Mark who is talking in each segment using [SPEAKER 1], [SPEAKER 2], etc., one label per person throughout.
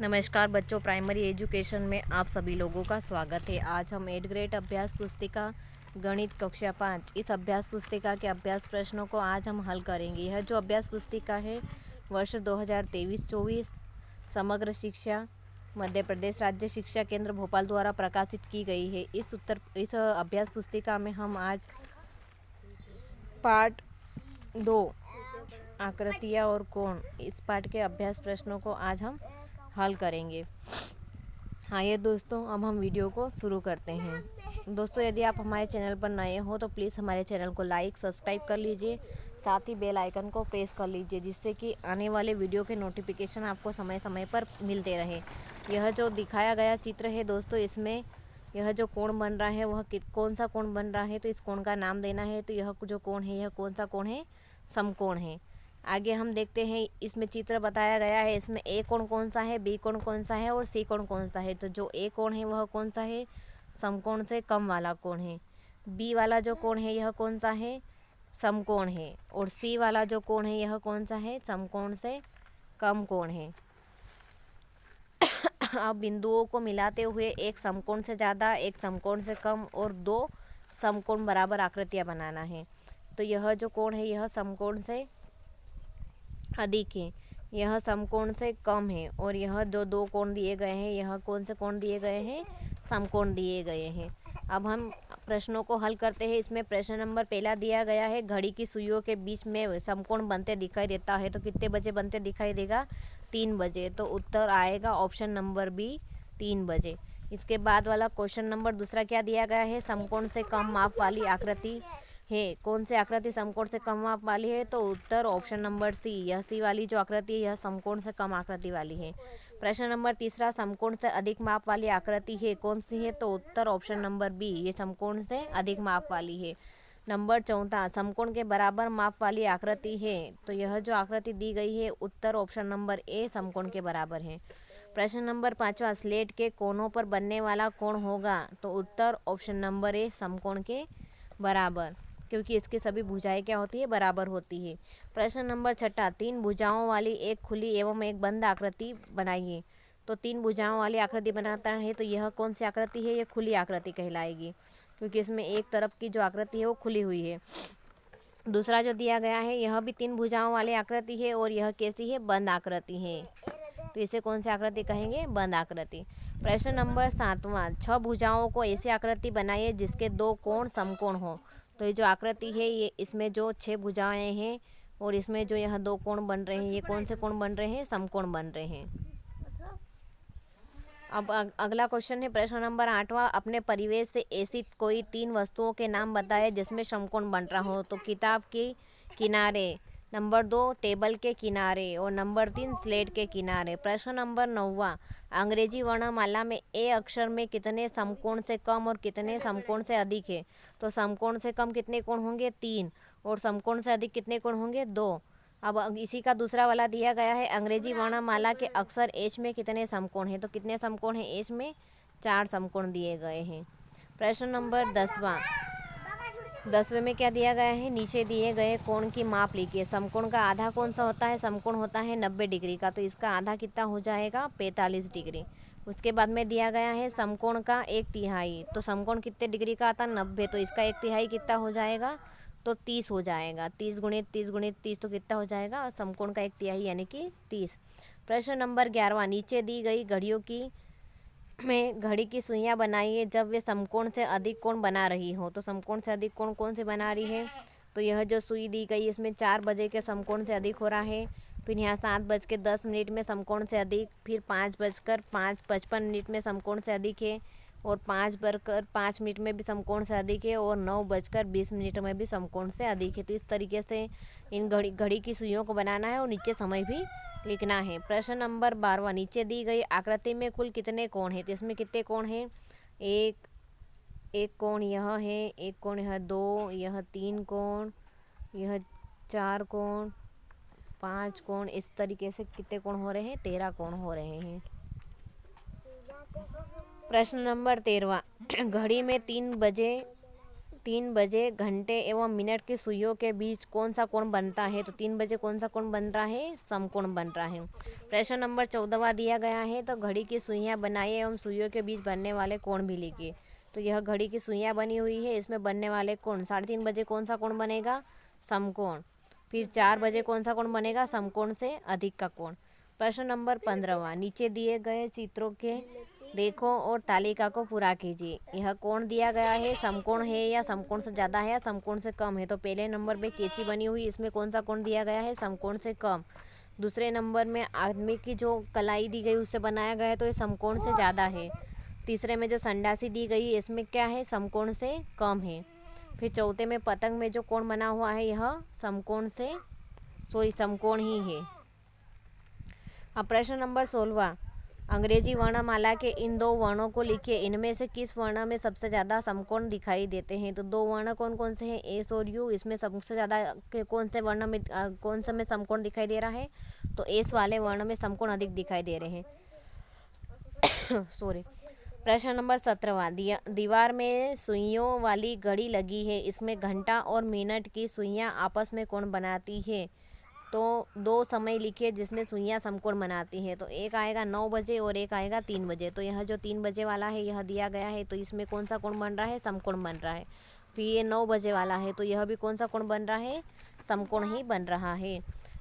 [SPEAKER 1] नमस्कार बच्चों, primary education में आप सभी लोगों का स्वागत है। आज हम 8th ग्रेड अभ्यास पुस्तिका गणित कक्षा 5 इस अभ्यास पुस्तिका के अभ्यास प्रश्नों को आज हम हल करेंगे। यह जो अभ्यास पुस्तिका है वर्ष 2023-24 समग्र शिक्षा मध्य प्रदेश राज्य शिक्षा केंद्र भोपाल द्वारा प्रकाशित की गई है। इस अभ्यास पुस्तिका में हम आज पार्ट 2 आकृतियाँ और कोण इस पाठ के अभ्यास प्रश्नों को आज हम हल करेंगे। आइए दोस्तों, अब हम वीडियो को शुरू करते हैं। दोस्तों, यदि आप हमारे चैनल पर नए हो तो प्लीज़ हमारे चैनल को लाइक सब्सक्राइब कर लीजिए, साथ ही बेल आइकन को प्रेस कर लीजिए, जिससे कि आने वाले वीडियो के नोटिफिकेशन आपको समय समय पर मिलते रहे। यह जो दिखाया गया चित्र है दोस्तों, इसमें यह जो कोण बन रहा है वह कौन सा कोण बन रहा है, तो इस कोण का नाम देना है। तो यह जो कोण है यह कौन सा कोण है? समकोण है। आगे हम देखते हैं, इसमें चित्र बताया गया है। इसमें ए कोण कौन सा है, बी कोण कौन सा है और सी कोण कौन सा है। तो जो ए कोण है वह कौन सा है? समकोण से कम वाला कोण है। बी वाला जो कोण है यह कौन सा है? समकोण है। और सी वाला जो कोण है यह कौन सा है? समकोण से कम कोण है। अब बिंदुओं को मिलाते हुए एक समकोण से ज़्यादा, एक समकोण से कम और दो समकोण बराबर आकृतियाँ बनाना है। तो यह जो कोण है यह समकोण से अधिक है, यह समकोण से कम है, और यह जो दो कोण दिए गए हैं यह कौन से कोण दिए गए हैं? समकोण दिए गए हैं। अब हम प्रश्नों को हल करते हैं। इसमें प्रश्न नंबर पहला दिया गया है, घड़ी की सुइयों के बीच में समकोण बनते दिखाई देता है। तो कितने बजे बनते दिखाई देगा? 3 बजे। तो उत्तर आएगा ऑप्शन नंबर बी, 3 बजे। इसके बाद वाला क्वेश्चन नंबर दूसरा क्या दिया गया है? समकोण से कम माप वाली आकृति है। कौन सी आकृति समकोण से कम माप वाली है? तो उत्तर ऑप्शन नंबर सी, यह सी वाली जो आकृति है यह समकोण से कम आकृति वाली है। प्रश्न नंबर तीसरा, समकोण से अधिक माप वाली आकृति है, कौन सी है? तो उत्तर ऑप्शन नंबर बी, ये समकोण से अधिक माप वाली है। नंबर चौथा, समकोण के बराबर माप वाली आकृति है। तो यह जो आकृति दी गई है उत्तर ऑप्शन नंबर ए, समकोण के बराबर है। प्रश्न नंबर पाँचवा, स्लेट के कोनों पर बनने वाला कोण होगा। तो उत्तर ऑप्शन नंबर ए, समकोण के बराबर, क्योंकि इसकी सभी भुजाएं क्या होती है? बराबर होती है। प्रश्न नंबर छठा, 3 भुजाओं वाली एक खुली एवं एक बंद आकृति बनाइए। तो 3 भुजाओं वाली आकृति बनाता है, तो यह कौन सी आकृति है? यह खुली आकृति कहलाएगी, क्योंकि इसमें एक तरफ की जो आकृति है वो खुली हुई है। दूसरा जो दिया गया है यह भी 3 भुजाओं वाली आकृति है, और यह कैसी है? बंद आकृति है। तो इसे कौन सी आकृति कहेंगे? बंद आकृति। प्रश्न नंबर 7वां, 6 भुजाओं को ऐसी आकृति बनाइए जिसके 2 कोण समकोण हो। तो ये जो आकृति है ये इसमें जो 6 भुजाएं हैं और इसमें जो यह 2 कोण बन रहे हैं, ये कौन से कोण बन रहे हैं? समकोण बन रहे हैं। अब अगला क्वेश्चन है प्रश्न नंबर 8वां, अपने परिवेश से ऐसी कोई 3 वस्तुओं के नाम बताए जिसमें समकोण बन रहा हो। तो किताब के किनारे, नंबर 2 टेबल के किनारे, और नंबर 3 स्लेट के किनारे। प्रश्न नंबर 9वां, अंग्रेजी वर्णमाला में ए अक्षर में कितने समकोण से कम और कितने समकोण से अधिक है? तो समकोण से कम कितने कोण होंगे? 3, और समकोण से अधिक कितने कोण होंगे? 2। अब इसी का दूसरा वाला दिया गया है, अंग्रेजी वर्णमाला के अक्षर एच में कितने समकोण हैं? तो कितने समकोण हैं एच में? 4 समकोण दिए गए हैं। प्रश्न नंबर 10वां, 10वें में क्या दिया गया है? नीचे दिए गए कोण की माप लिखिए। समकोण का आधा कौन सा होता है? समकोण होता है 90 डिग्री का, तो इसका आधा कितना हो जाएगा? 45 डिग्री। उसके बाद में दिया गया है समकोण का 1/3। तो समकोण कितने डिग्री का आता है? 90, तो इसका 1/3 कितना हो जाएगा? तो 30 हो जाएगा। 30 गुणित 30 गुणित 30 तो कितना हो जाएगा? समकोण का 1/3 यानी कि 30। प्रश्न नंबर 11वां, नीचे दी गई घड़ियों की में घड़ी की सुइयां बनाइए जब वे समकोण से अधिक कोण बना रही हो। तो समकोण से अधिक कोण कौन से बना रही है? तो यह जो सुई दी गई इसमें 4 बजे के समकोण से अधिक हो रहा है, फिर यहाँ 7:10 में समकोण से अधिक, फिर 5:55 में समकोण से अधिक है, और 5:05 में भी समकोण से अधिक है, और 9:20 में भी समकोण से अधिक है। तो इस तरीके से इन घड़ी की सुइयों को बनाना है और नीचे समय भी लिखना है। प्रश्न नंबर 12वां, नीचे दी गई आकृति में कुल कितने कोण हैं? तो इसमें कितने कोण हैं? एक कोण यह है, एक कोण यह, 2, यह 3 कोण, यह 4 कोण, 5 कोण, इस तरीके से कितने कोण हो रहे हैं? 13 कोण हो रहे हैं। प्रश्न नंबर 13वां, घड़ी में 3 बजे 3 बजे घंटे एवं मिनट की सुइयों के बीच कौन सा कोण बनता है? तो 3 बजे कौन सा कोण बन रहा है? समकोण बन रहा है। प्रश्न नंबर 14वां दिया गया है, तो घड़ी की सुइयां बनाइए एवं सुइयों के बीच बनने वाले कोण भी लिखिए। तो यह घड़ी की सुइयां बनी हुई है, इसमें बनने वाले कोण 3:30 बजे कौन सा कोण बनेगा? समकोण। फिर 4 बजे कौन सा कोण बनेगा? समकोण से अधिक का कोण। प्रश्न नंबर 15वां, नीचे दिए गए चित्रों के देखो और तालिका को पूरा कीजिए। यह कोण दिया गया है, समकोण है या समकोण से ज़्यादा है या समकोण से कम है? तो पहले नंबर पे कैंची बनी हुई, इसमें कौन सा कोण दिया गया है? समकोण से कम। दूसरे नंबर में आदमी की जो कलाई दी गई उससे बनाया गया है, तो ये समकोण से ज़्यादा है। तीसरे में जो संडासी दी गई है, इसमें क्या है? समकोण से कम है। फिर चौथे में पतंग में जो कोण बना हुआ है, यह समकोण ही है। अब प्रश्न नंबर 16वां, अंग्रेजी वर्णमाला के इन 2 वर्णों को लिखिए। इनमें से किस वर्ण में सबसे ज़्यादा समकोण दिखाई देते हैं? तो 2 वर्ण कौन कौन से हैं? एस और यू। इसमें सबसे ज़्यादा कौन से वर्ण में कौन से में समकोण दिखाई दे रहा है? तो एस वाले वर्ण में समकोण अधिक दिखाई दे रहे हैं। सॉरी। प्रश्न नंबर 17वां, दीवार में सुइयों वाली घड़ी लगी है, इसमें घंटा और मिनट की सुइयां आपस में कोण बनाती है। तो 2 समय लिखिए जिसमें सुइयां समकोण बनाती हैं। तो एक आएगा 9 बजे और एक आएगा 3 बजे। तो यह जो 3 बजे वाला है यह दिया गया है, तो इसमें कौन सा कोण बन रहा है? समकोण बन रहा है। फिर ये 9 बजे वाला है, तो यह भी कौन सा कोण बन रहा है? समकोण ही बन रहा है।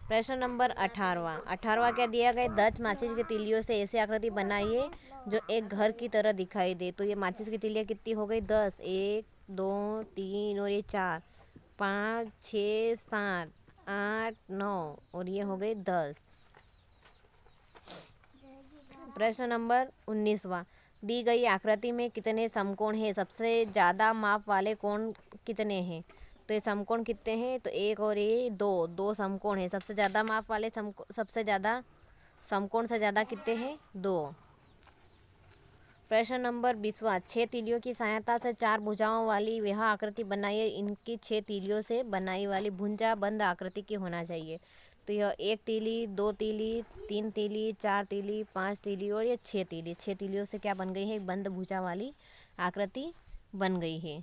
[SPEAKER 1] प्रश्न नंबर 18वां क्या दिया गया? 10 माचिस की तीलियों से ऐसी आकृति बनाइए जो एक घर की तरह दिखाई दे। तो ये माचिस की तीलियाँ कितनी हो गई? 10। 1 2 3 और ये 4 5 6 7 8 9 और ये हो गए 10। प्रश्न नंबर 19वां, दी गई आकृति में कितने समकोण हैं? सबसे ज़्यादा माप वाले कोण कितने हैं? तो ये समकोण कितने हैं? तो 1 और ये 2 समकोण हैं। सबसे ज़्यादा माप वाले सबसे ज़्यादा समकोण से ज़्यादा कितने हैं? 2। प्रश्न नंबर 20वां, 6 तीलियों की सहायता से 4 भुजाओं वाली वह आकृति बनाइए। इनकी 6 तीलियों से बनाई वाली भुजा बंद आकृति की होना चाहिए। तो यह 1 तीली, 2 तीली, 3 तीली, 4 तीली, 5 तीली और ये 6 तीली। 6 तीलियों से क्या बन गई है? एक बंद भुजा वाली आकृति बन गई है।